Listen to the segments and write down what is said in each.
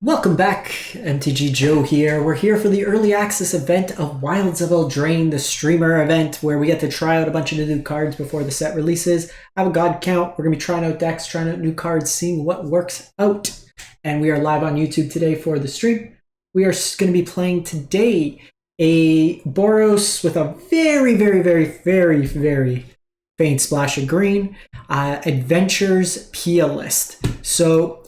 Welcome back, MTG Joe here. We're here for the early access event of Wilds of Eldraine, the streamer event where we get to try out a bunch of new cards before the set releases. I have a god count. We're going to be trying out decks, trying out new cards, seeing what works out. And we are live on YouTube today for the stream. We are going to be playing today a Boros with a very faint splash of green. Adventures Pia list. So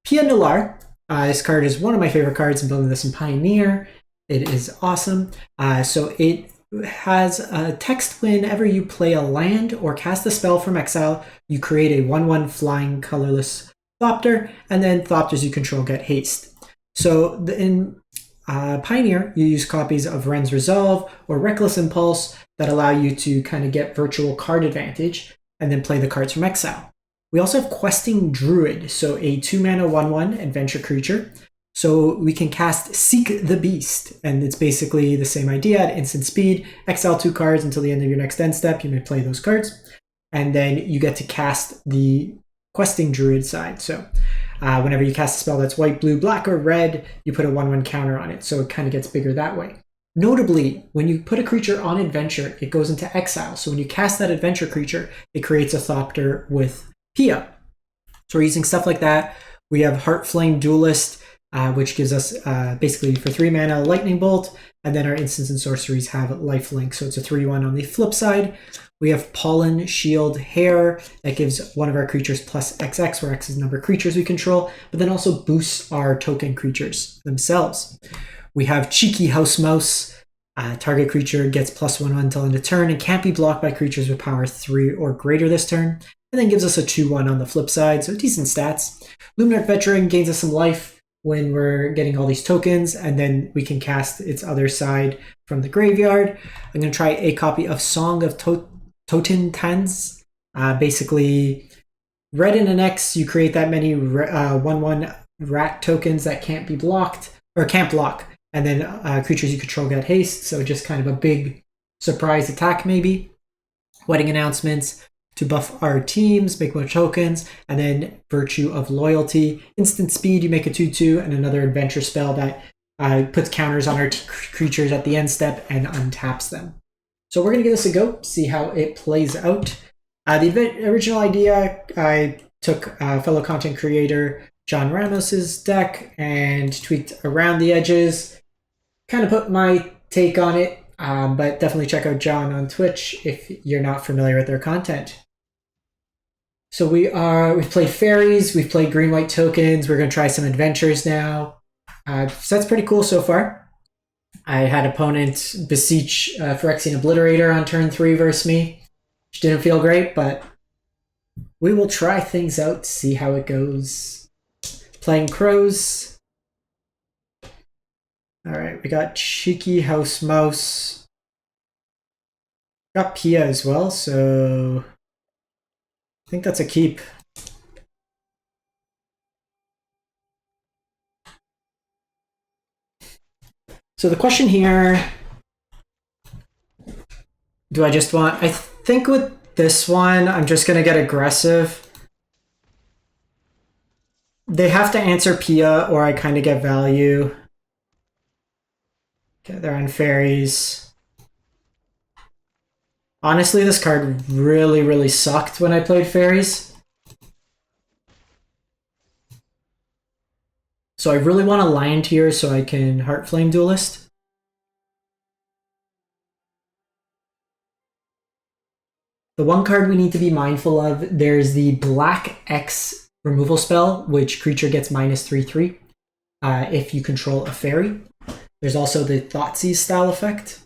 Pia Nalaar. This card is one of my favorite cards. I'm building this in Pioneer. It is awesome. So it has a text whenever you play a land or cast a spell from exile, you create a 1/1 flying colorless thopter, and then thopters you control get haste. So in Pioneer, you use copies of Ren's Resolve or Reckless Impulse that allow you to kind of get virtual card advantage and then play the cards from exile. We also have Questing Druid, so a 2-mana 1/1 adventure creature. So we can cast Seek the Beast, and it's basically the same idea at instant speed. Exile 2 cards until the end of your next end step. You may play those cards, and then you get to cast the Questing Druid side. So whenever you cast a spell that's white, blue, black, or red, you put a 1/1 counter on it, so it kind of gets bigger that way. Notably, when you put a creature on adventure, it goes into exile. So when you cast that adventure creature, it creates a thopter with Pia. So we're using stuff like that. We have Heartflame Duelist, which gives us basically for 3 mana Lightning Bolt, and then our instants and sorceries have Lifelink, so it's a 3/1 on the flip side. We have Pollen-Shield Hare that gives one of our creatures plus XX, where X is the number of creatures we control, but then also boosts our token creatures themselves. We have Cheeky House Mouse. Target creature gets +1/1 until end of turn and can't be blocked by creatures with power 3 or greater this turn. And then gives us a 2/1 on the flip side, so decent stats. Lunarch Veteran gains us some life when we're getting all these tokens, and then we can cast its other side from the graveyard. I'm going to try a copy of Song of Totentans. Basically, red in an X, you create that many 1/1 rat tokens that can't be blocked, or can't block, and then creatures you control get haste, so just kind of a big surprise attack maybe. Wedding Announcements to buff our teams, make more tokens, and then Virtue of Loyalty. Instant speed, you make a 2/2 and another adventure spell that puts counters on our creatures at the end step and untaps them. So we're going to give this a go, see how it plays out. The original idea, I took fellow content creator John Ramos's deck and tweaked around the edges, kind of put my take on it, but definitely check out John on Twitch if you're not familiar with their content. So we've played Faeries, we've played green-white tokens, we're going to try some adventures now. So that's pretty cool so far. I had opponent beseech Phyrexian Obliterator on turn 3 versus me, which didn't feel great, but we will try things out, see how it goes. Playing Crows. Alright, we got Cheeky House Mouse. Got Pia as well, so I think that's a keep. So the question here, do I just want, I think with this one, I'm just going to get aggressive. They have to answer Pia or I kind of get value. Okay, they're on Faeries. Honestly, this card really sucked when I played Faeries. So I really want a land here so I can Heartflame Duelist. The one card we need to be mindful of, there's the Black X removal spell, which creature gets -3/3 if you control a fairy. There's also the Thoughtseize style effect.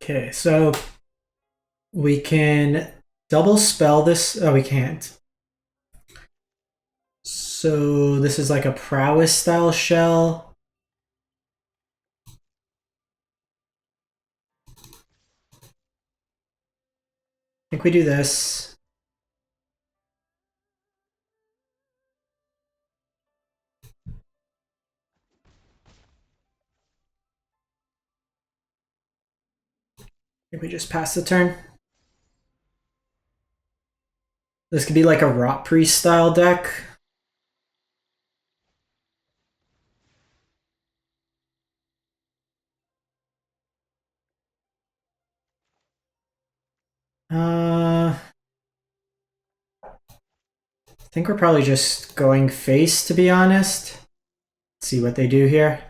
Okay, so we can double spell this. Oh, we can't. So this is like a prowess style shell. I think we do this. Can we just pass the turn? This could be like a Rot Priest style deck. I think we're probably just going face, to be honest. Let's see what they do here.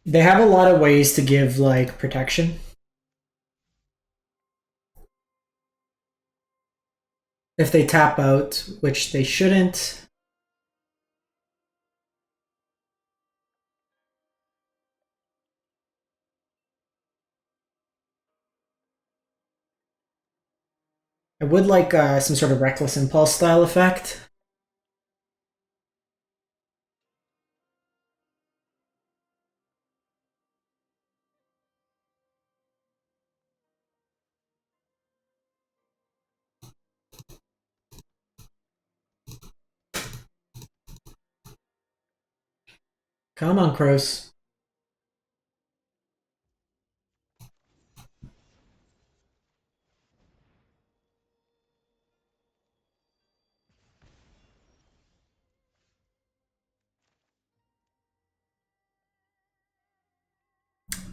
They have a lot of ways to give like protection. If they tap out, which they shouldn't. I would like some sort of Reckless Impulse style effect. Come on, Crows.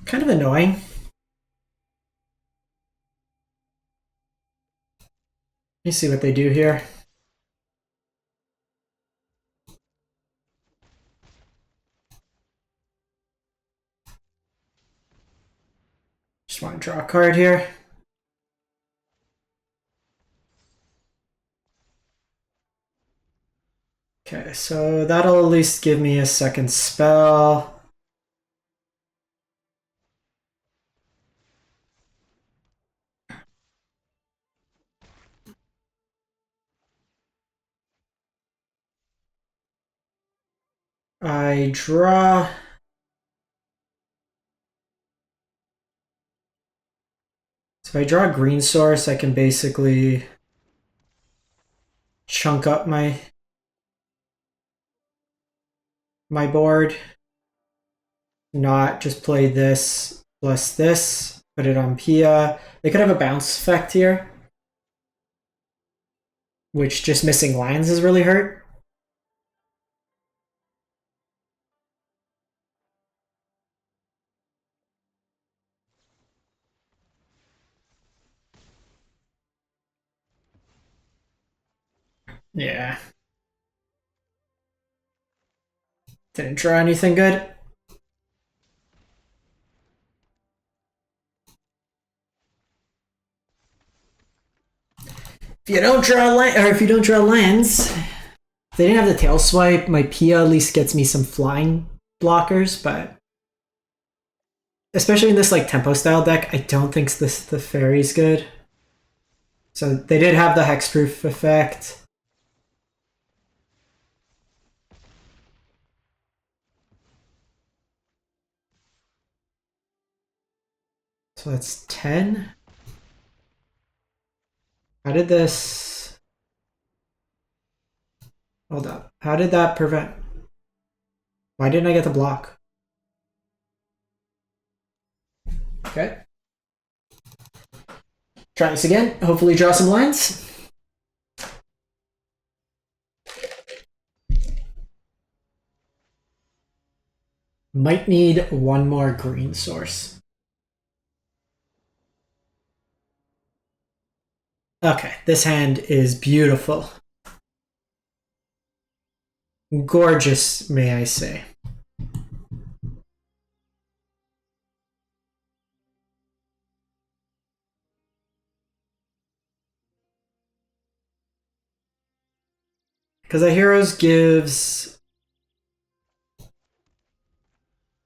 Kind of annoying. Let me see what they do here. Just want to draw a card here. Okay, so that'll at least give me a second spell. I draw. So if I draw a green source, I can basically chunk up my board. Not just play this plus this, put it on Pia. They could have a bounce effect here, which just missing lands is really hurt. Yeah. Didn't draw anything good. If you don't draw lands, if they didn't have the tail swipe, my Pia at least gets me some flying blockers, but especially in this like tempo style deck, I don't think the Faeries good. So they did have the hexproof effect. So that's 10. How did this... Hold up. How did that prevent... Why didn't I get the block? Okay. Try this again. Hopefully draw some lines. Might need one more green source. Okay, this hand is beautiful. Gorgeous, may I say. Because the heroes gives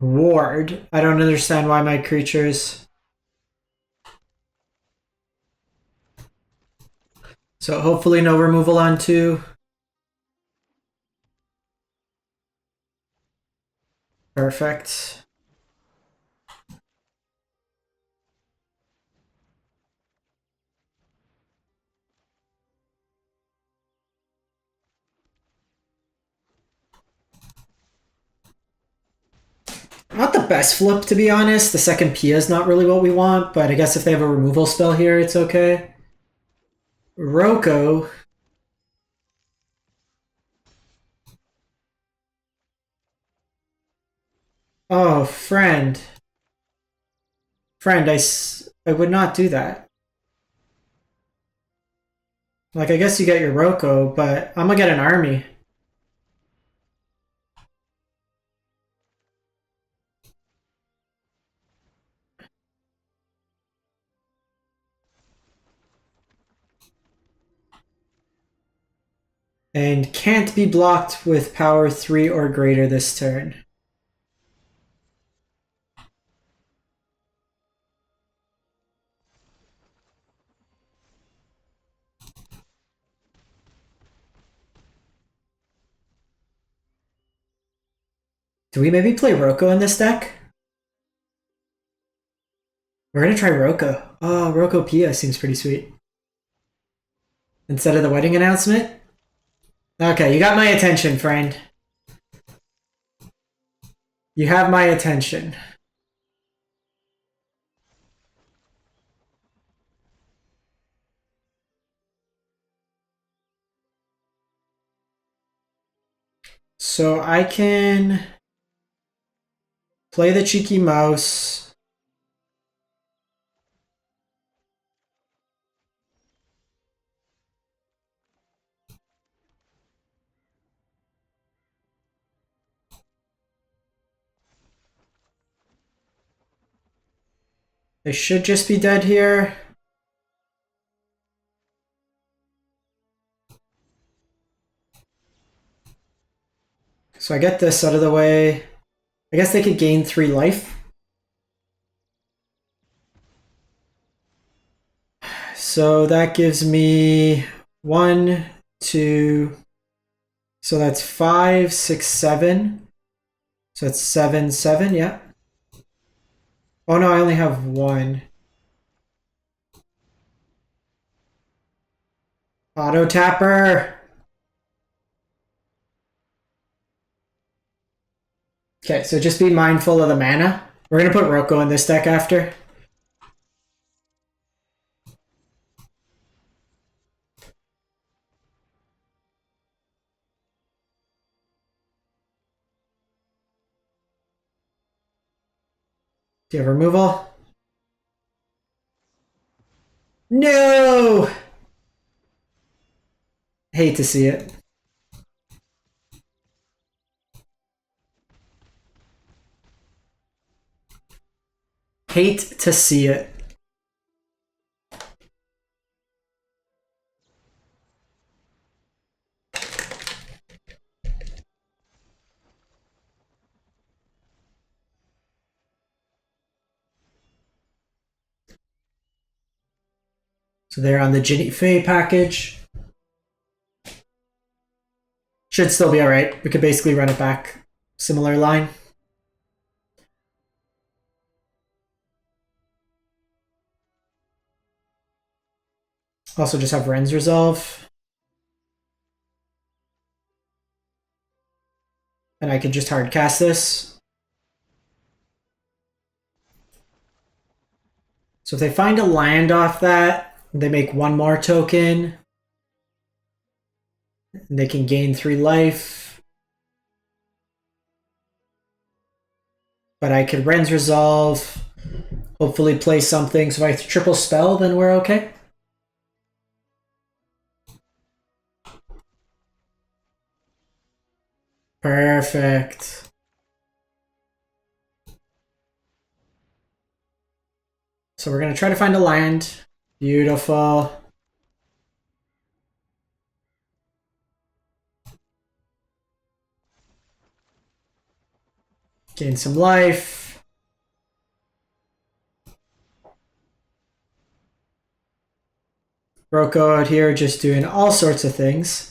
ward. I don't understand why my creatures... So hopefully no removal on 2. Perfect. best flip, to be honest. The second Pia is not really what we want, but I guess if they have a removal spell here, it's okay. Rocco. Oh, friend. Friend, I would not do that. Like, I guess you get your Rocco, but I'm gonna get an army. And can't be blocked with power 3 or greater this turn. Do we maybe play Rocco in this deck? We're gonna try Rocco. Oh, Rocco Pia seems pretty sweet. Instead of the wedding announcement? Okay, you got my attention, friend. You have my attention. So I can play the cheeky mouse. They should just be dead here. So I get this out of the way. I guess they could gain 3 life. So that gives me 1, 2. So that's 5, 6, 7. So that's 7, 7, yeah. Oh no, I only have 1. Auto tapper. Okay, so just be mindful of the mana. We're gonna put Rocco in this deck after. Do you have removal? No! Hate to see it. Hate to see it. So they're on the Ginny Fae package. Should still be alright. We could basically run it back. Similar line. Also just have Ren's Resolve. And I could just hard cast this. So if they find a land off that, they make 1 more token. And they can gain 3 life. But I could Ren's Resolve. Hopefully play something. So if I triple spell, then we're okay. Perfect. So we're going to try to find a land. Beautiful. Gain some life. Rocco out here just doing all sorts of things.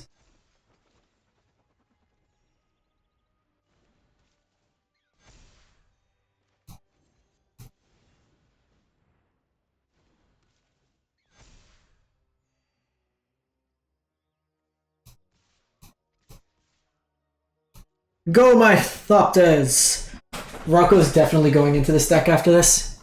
Go, my thopters! Rocco's definitely going into this deck after this.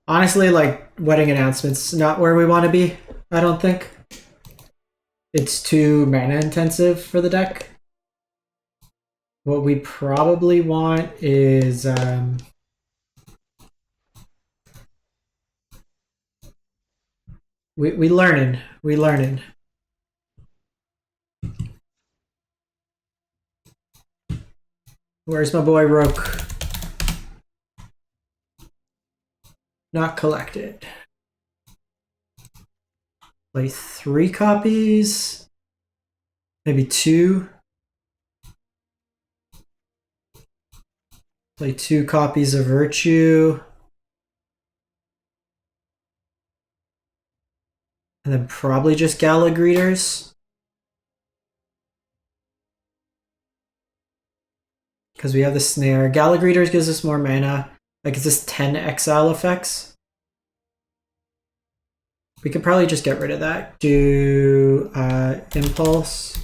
Honestly, like, wedding announcements, not where we want to be, I don't think. It's too mana intensive for the deck. What we probably want is we learning. Where's my boy Rocco? Not collected. Play 3 copies. Maybe 2. Play 2 copies of Virtue. And then probably just Gala Greeters. Because we have the Snare. Gala Greeters gives us more mana. Like, is this 10 exile effects? We could probably just get rid of that. Do Impulse.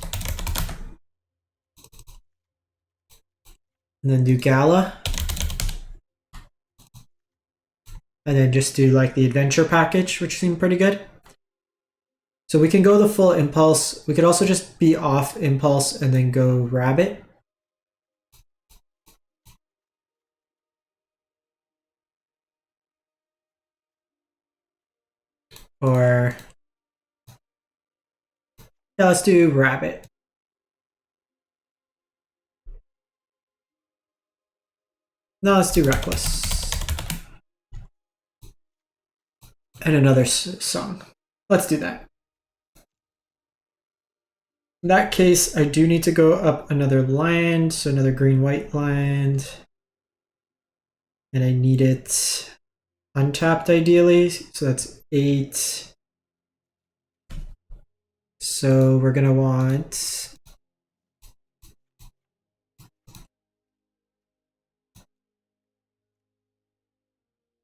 And then do Gala. And then just do like the Adventure package, which seemed pretty good. So we can go the full Impulse. We could also just be off Impulse and then go Rabbit. Or yeah, let's do Rabbit. No, let's do Reckless. And another song. Let's do that. In that case, I do need to go up another land, so another green-white land. And I need it untapped ideally, so that's 8. So we're gonna want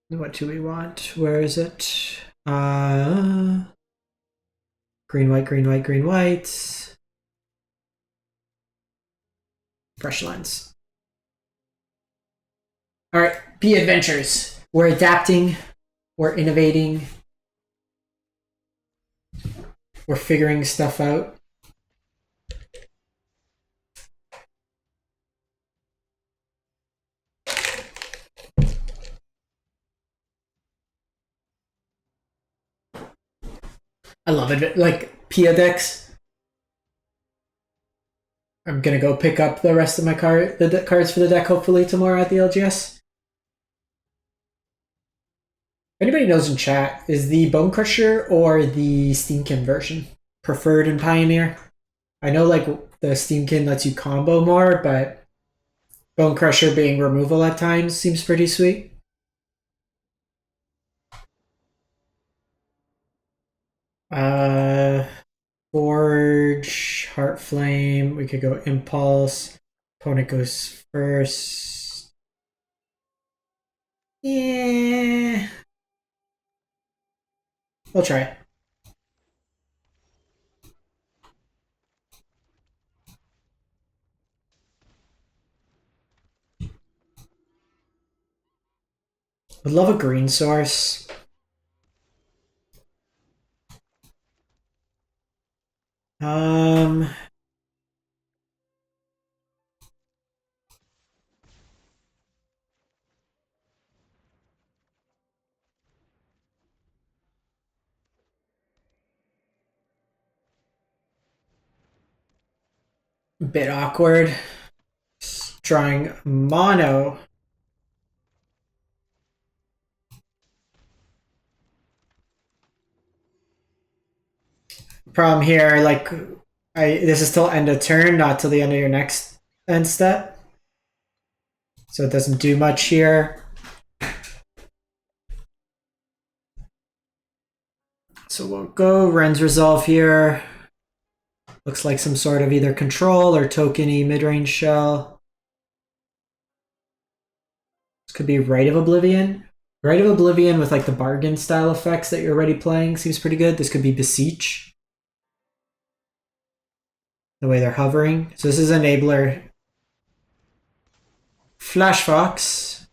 what do we want? Where is it? Green, white, green, white, green, white. Fresh lines. All right, Pia Adventures. We're adapting, we're innovating, we're figuring stuff out. I love it. Like Pia decks. I'm gonna go pick up the rest of my cards for the deck hopefully tomorrow at the LGS. If anybody knows in chat, is the Bone Crusher or the Steamkin version preferred in Pioneer? I know like the Steamkin lets you combo more, but Bone Crusher being removal at times seems pretty sweet. Forge, Heart Flame, we could go Impulse. Opponent goes first. Yeah. We'll try it. Would love a green source. Bit awkward. Drawing mono. Problem here, like this is till end of turn, not till the end of your next end step. So it doesn't do much here. So we'll go Ren's Resolve here. Looks like some sort of either control or tokeny midrange shell. This could be Rite of Oblivion. Rite of Oblivion with like the bargain style effects that you're already playing seems pretty good. This could be Beseech. the way they're hovering. So this is Enabler. Flash Fox.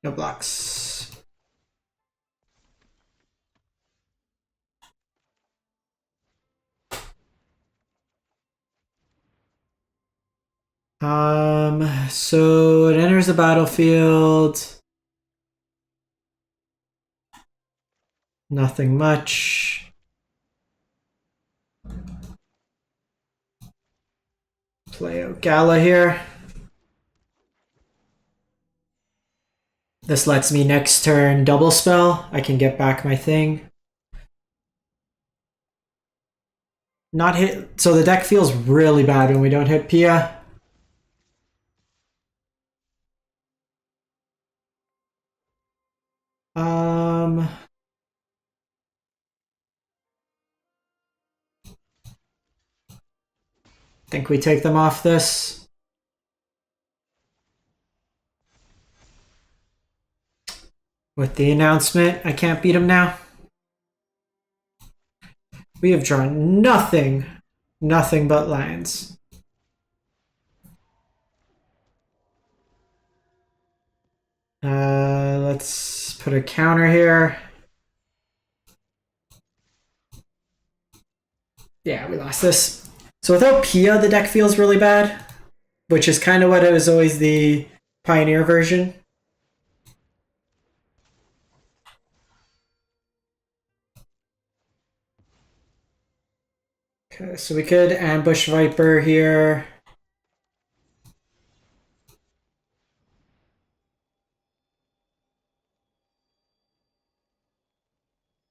No blocks. So it enters the battlefield. Nothing much. Play out Gala here. This lets me next turn double spell. I can get back my thing. Not hit. So the deck feels really bad when we don't hit Pia. Think we take them off this. With the announcement, I can't beat them now. We have drawn nothing but lands. Let's put a counter here. Yeah, we lost this. So without Pia, the deck feels really bad, which is kind of what it was always the Pioneer version. Okay, so we could ambush Viper here.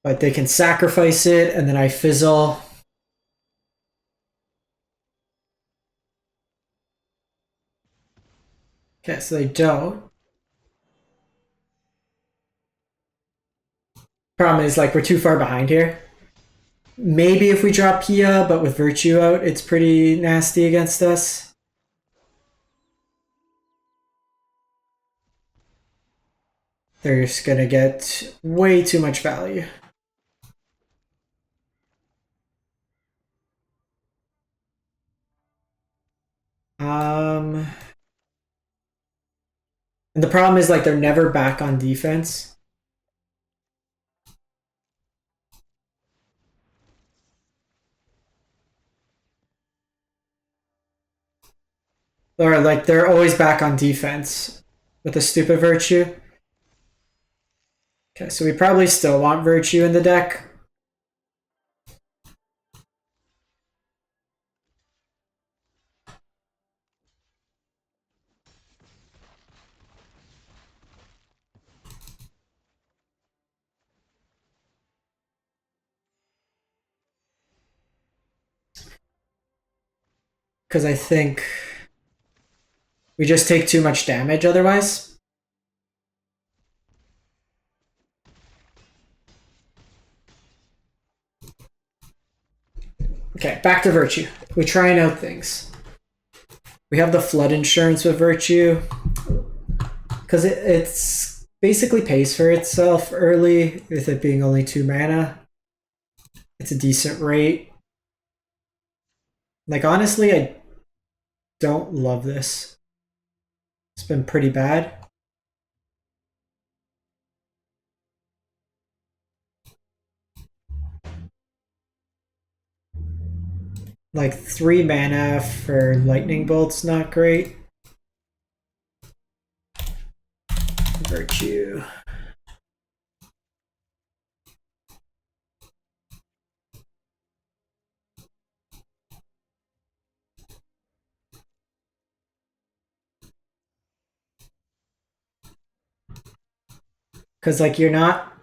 But they can sacrifice it, and then I fizzle. Okay, so they don't. Problem is, like, we're too far behind here. Maybe if we drop Pia, but with Virtue out, it's pretty nasty against us. They're just gonna get way too much value. And the problem is, like, they're never back on defense. Or, like, they're always back on defense with a stupid Virtue. Okay, so we probably still want Virtue in the deck. Because I think we just take too much damage otherwise. Okay, back to Virtue. We're trying out things. We have the Flood Insurance with Virtue. Because it's basically pays for itself early, with it being only 2 mana. It's a decent rate. Like, honestly, I don't love this. It's been pretty bad. Like, 3 mana for Lightning Bolt's not great. Virtue. Because, like, you're not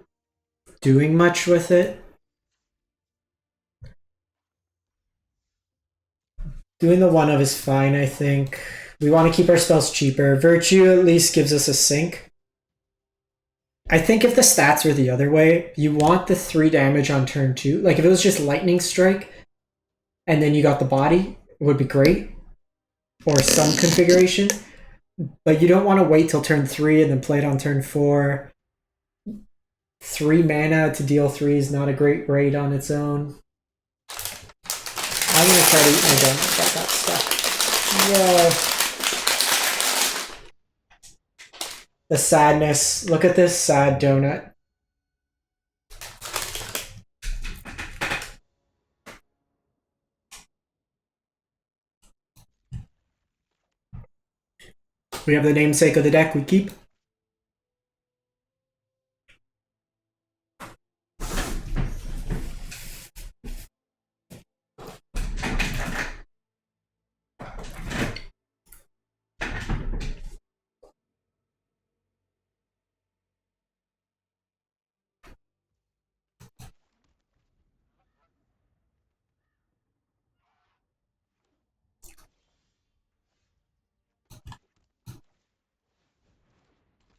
doing much with it. Doing the 1 of is fine, I think. We want to keep our spells cheaper. Virtue at least gives us a sink. I think if the stats were the other way, you want the 3 damage on turn 2. Like, if it was just Lightning Strike, and then you got the body, it would be great. Or some configuration. But you don't want to wait till turn 3 and then play it on turn 4. 3 mana to deal 3 is not a great rate on its own. I'm gonna try to eat my donut. Got that stuff. Yay. The sadness. Look at this sad donut. We have the namesake of the deck we keep.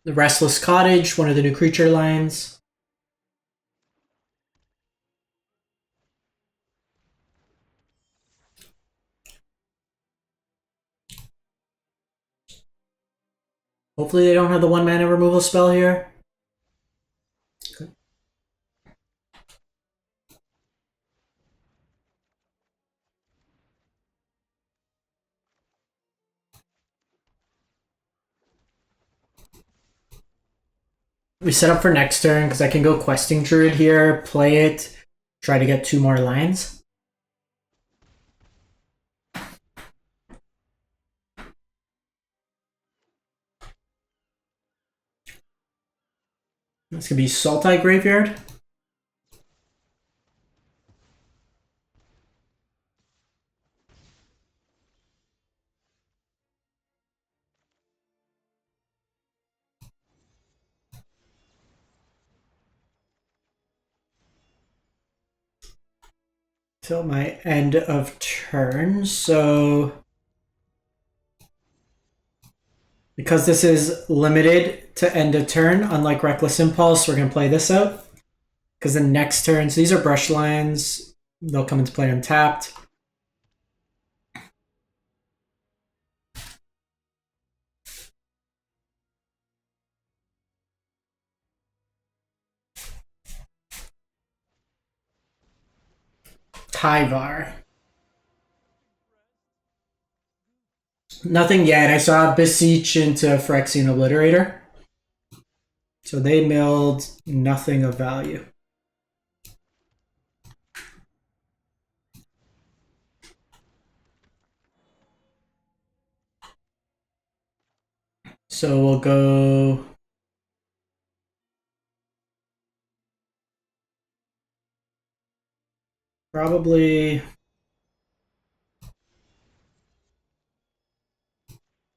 The Restless Cottage, one of the new creature lines. Hopefully they don't have the 1-mana removal spell here. Okay. We set up for next turn because I can go Questing Druid here, play it, try to get 2 more lands. This could be Sultai Graveyard. Till my end of turn, so because this is limited to end of turn, unlike Reckless Impulse, we're going to play this out. Because the next turn, so these are brush lines, they'll come into play untapped. Tyvar. Nothing yet. I saw Beseech into Phyrexian Obliterator. So they milled nothing of value. So we'll go... probably...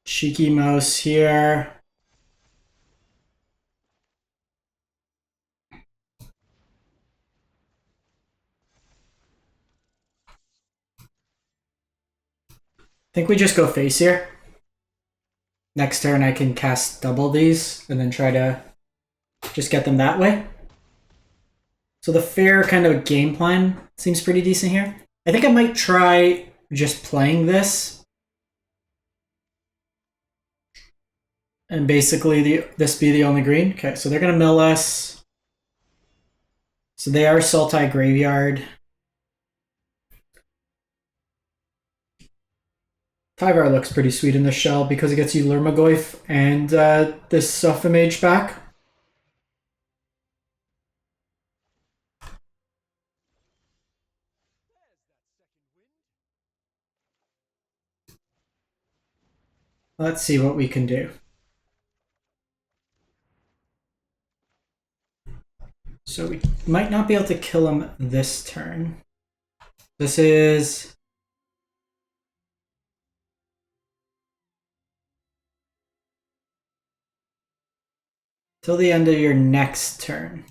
Cheeky Mouse here. I think we just go face here. Next turn I can cast double these and then try to just get them that way. So the fair kind of game plan seems pretty decent here. I think I might try just playing this. And basically this be the only green. Okay, so they're going to mill us. So they are Sultai Graveyard. Tyvar looks pretty sweet in the shell because it gets you Lurmagoyf and this Suffamage back. Let's see what we can do. So we might not be able to kill him this turn. This is... till the end of your next turn.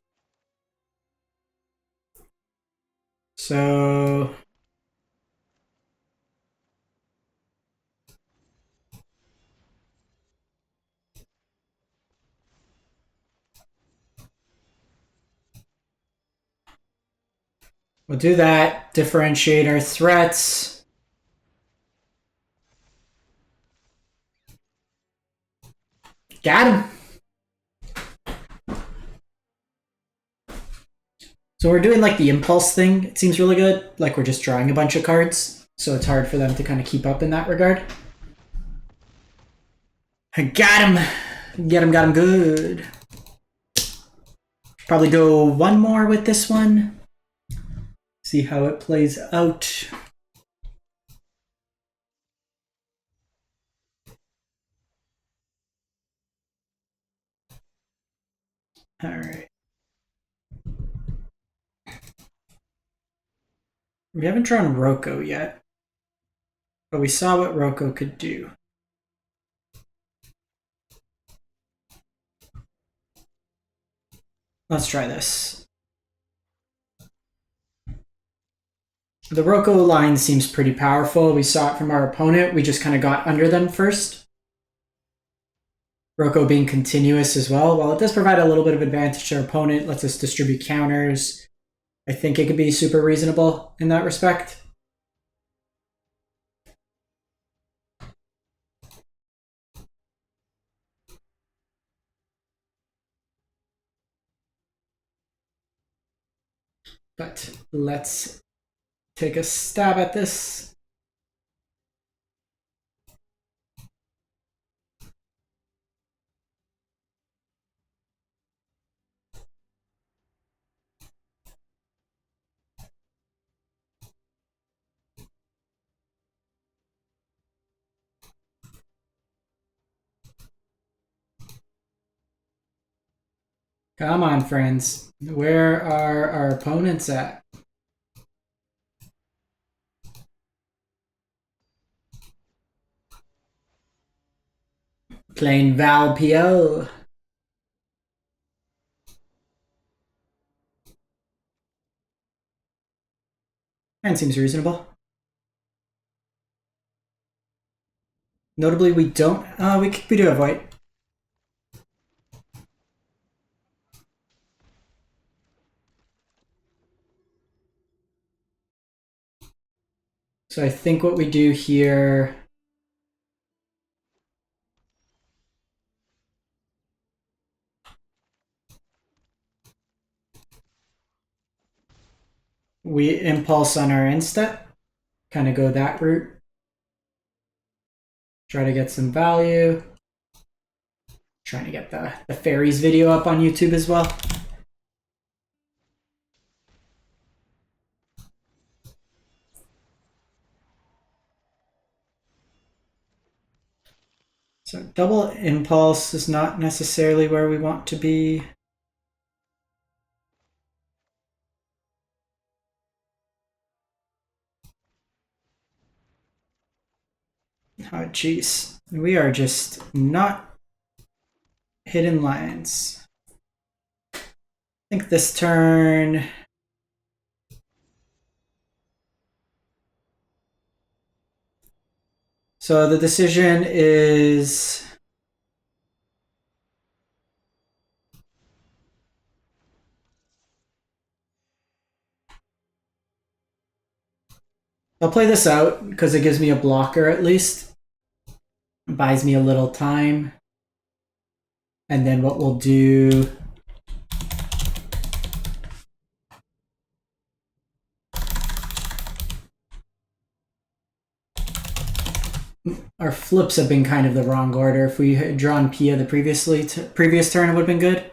So... we'll do that, differentiate our threats. Got him. So So we're doing like the impulse thing. It seems really good. Like we're just drawing a bunch of cards. So it's hard for them to kind of keep up in that regard. I got him. Got him good. Probably go one more with this one. See how it plays out. All right. We haven't drawn Rocco yet, but we saw what Rocco could do. Let's try this. The Rocco line seems pretty powerful. We saw it from our opponent. We just kind of got under them first. Rocco being continuous as well. While it does provide a little bit of advantage to our opponent, lets us distribute counters. I think it could be super reasonable in that respect. But let's take a stab at this. Come on, friends. Where are our opponents at? Playing Val PO. And seems reasonable. Notably, we don't. We do have white. So I think what we do here. We impulse on our end step. Kind of go that route. Try to get some value. Trying to get the Faeries video up on YouTube as well. So double impulse is not necessarily where we want to be. Oh, jeez. We are just not hitting lines. I think this turn... So the decision is... I'll play this out because it gives me a blocker at least. It buys me a little time. And then what we'll do... Our flips have been kind of the wrong order. If we had drawn Pia the previous turn, it would have been good.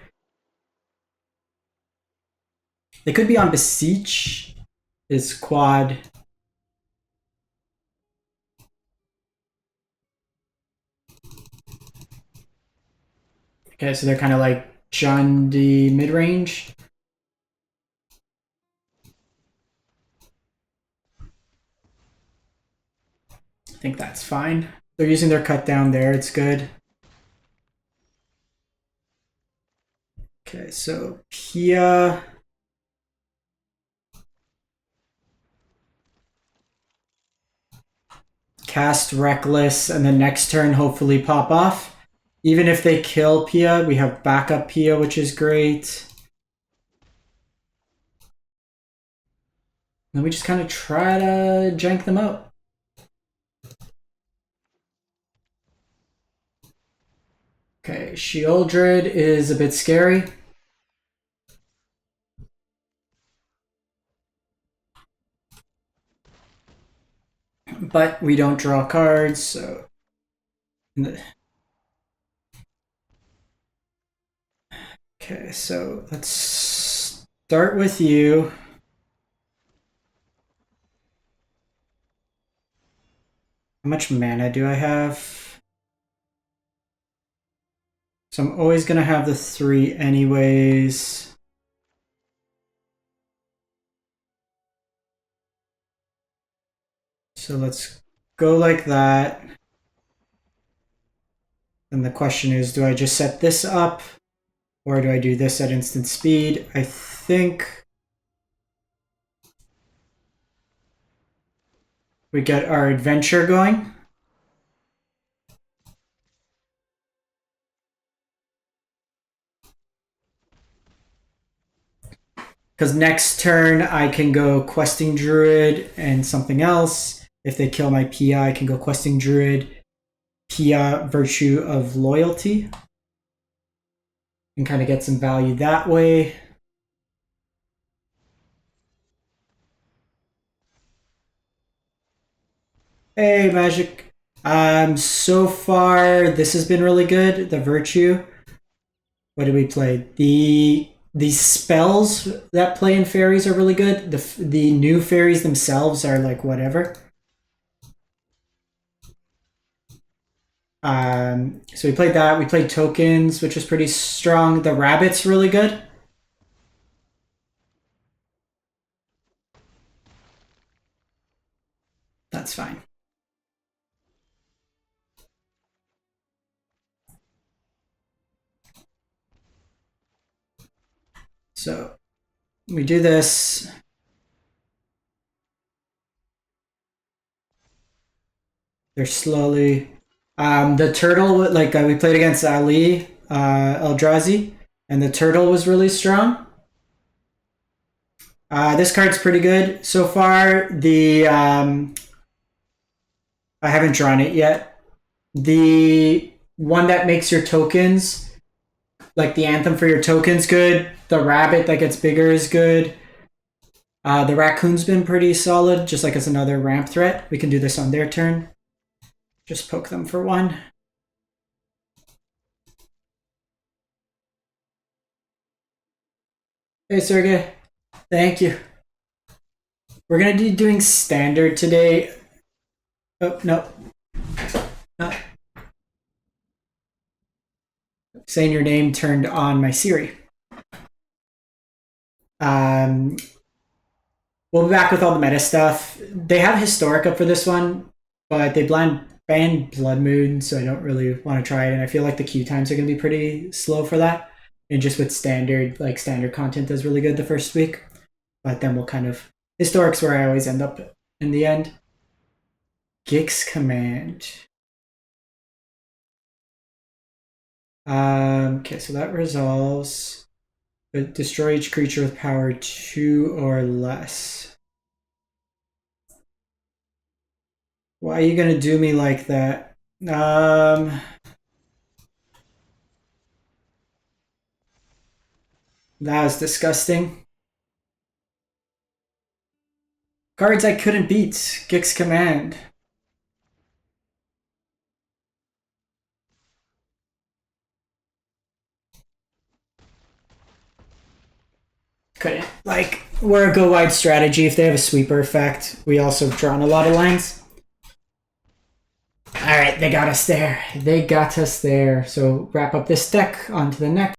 They could be on Beseech. Is quad. Okay, so they're kind of like John D Midrange. I think that's fine. They're using their cut down there. It's good. Okay, so Pia. Cast Reckless, and then next turn hopefully pop off. Even if they kill Pia, we have backup Pia, which is great. Then we just kind of try to jank them out. Okay, Sheoldred is a bit scary. but we don't draw cards, so... Okay, so let's start with you. How much mana do I have? So I'm always going to have the 3 anyways. So let's go like that. And the question is, do I just set this up? Or do I do this at instant speed? I think we get our adventure going. Because next turn I can go Questing Druid and something else. If they kill my Pia, I can go Questing Druid, Pia, Virtue of Loyalty. And kind of get some value that way. Hey, Magic. So far, this has been really good. The Virtue. What did we play? The spells that play in Faeries are really good. The new Faeries themselves are like whatever. So we played that. We played tokens, which was pretty strong. The rabbit's really good. That's fine. So we do this. They're slowly. The turtle, like we played against Ali Eldrazi, and the turtle was really strong. This card's pretty good so far. I haven't drawn it yet. The one that makes your tokens, like the anthem for your tokens, good. The rabbit that gets bigger is good. The raccoon's been pretty solid, just like as another ramp threat. We can do this on their turn. Just poke them for 1. Hey, Sergey. Thank you. We're going to be doing standard today. Oh, no. No. Saying your name turned on my Siri. We'll be back with all the meta stuff. They have Historic up for this one, but they banned Blood Moon, so I don't really want to try it, and I feel like the queue times are going to be pretty slow for that. And just with standard, like standard content is really good the first week, but then we'll kind of... Historic's where I always end up in the end. Gix Command. Okay, so that resolves. But destroy each creature with power 2 or less. Why are you gonna do me like that? That was disgusting. Cards I couldn't beat. Gix Command. Couldn't. Like, we're a go wide strategy. If they have a sweeper effect, we also have drawn a lot of lines. Alright, they got us there. They got us there. So wrap up this deck, on to the next.